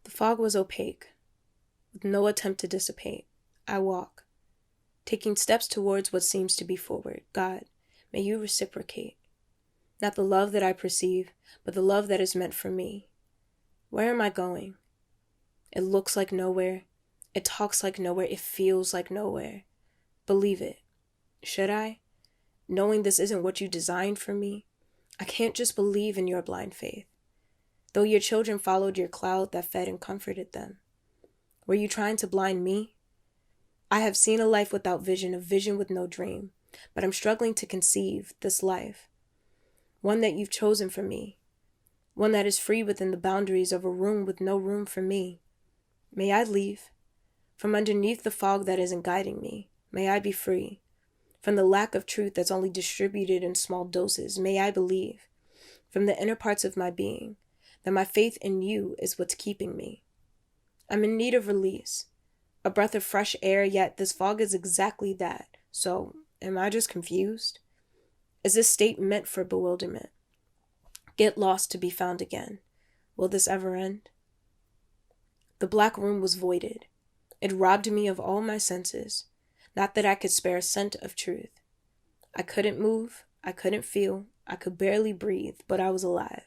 The fog was opaque, with no attempt to dissipate. I walk, taking steps towards what seems to be forward. God, may you reciprocate. Not the love that I perceive, but the love that is meant for me. Where am I going? It looks like nowhere. It talks like nowhere. It feels like nowhere. Believe it. Should I? Knowing this isn't what you designed for me? I can't just believe in your blind faith. Though your children followed your cloud that fed and comforted them. Were you trying to blind me? I have seen a life without vision, a vision with no dream, but I'm struggling to conceive this life. One that you've chosen for me. One that is free within the boundaries of a room with no room for me. May I leave? From underneath the fog that isn't guiding me, may I be free. From the lack of truth that's only distributed in small doses, may I believe. From the inner parts of my being, that my faith in you is what's keeping me. I'm in need of release. A breath of fresh air, yet this fog is exactly that. So, am I just confused? Is this state meant for bewilderment? Get lost to be found again. Will this ever end? The black room was voided. It robbed me of all my senses. Not that I could spare a scent of truth. I couldn't move. I couldn't feel. I could barely breathe, but I was alive.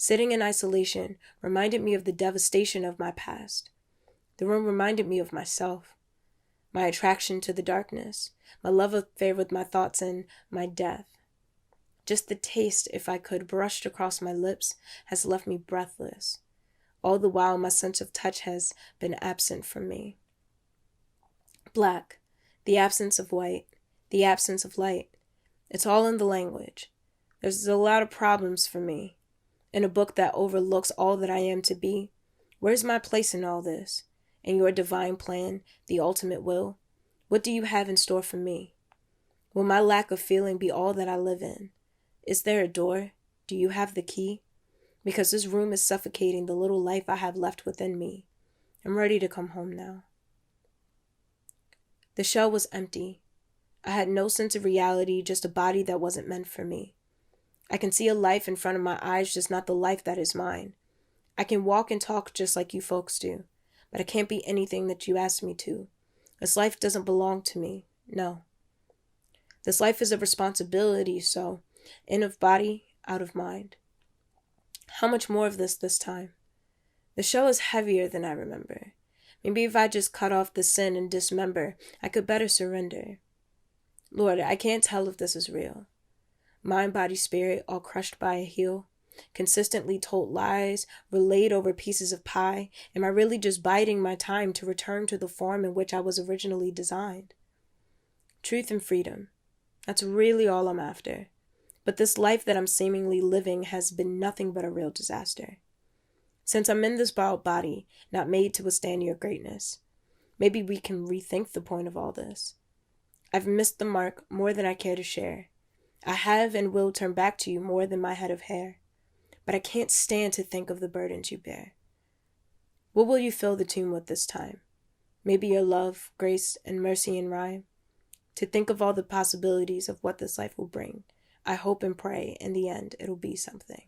Sitting in isolation reminded me of the devastation of my past. The room reminded me of myself, my attraction to the darkness, my love affair with my thoughts, and my death. Just the taste, if I could, brushed across my lips, has left me breathless. All the while, my sense of touch has been absent from me. Black, the absence of white, the absence of light. It's all in the language. There's a lot of problems for me. In a book that overlooks all that I am to be, where's my place in all this? In your divine plan, the ultimate will? What do you have in store for me? Will my lack of feeling be all that I live in? Is there a door? Do you have the key? Because this room is suffocating the little life I have left within me. I'm ready to come home now. The shell was empty. I had no sense of reality, just a body that wasn't meant for me. I can see a life in front of my eyes, just not the life that is mine. I can walk and talk just like you folks do, but I can't be anything that you ask me to. This life doesn't belong to me, no. This life is a responsibility, so in of body, out of mind. How much more of this time? The shell is heavier than I remember. Maybe if I just cut off the sin and dismember, I could better surrender. Lord, I can't tell if this is real. Mind, body, spirit, all crushed by a heel. Consistently told lies, relayed over pieces of pie. Am I really just biding my time to return to the form in which I was originally designed? Truth and freedom. That's really all I'm after. But this life that I'm seemingly living has been nothing but a real disaster. Since I'm in this borrowed body, not made to withstand your greatness, maybe we can rethink the point of all this. I've missed the mark more than I care to share. I have and will turn back to you more than my head of hair. But I can't stand to think of the burdens you bear. What will you fill the tomb with this time? Maybe your love, grace, and mercy in rhyme? To think of all the possibilities of what this life will bring. I hope and pray in the end it'll be something.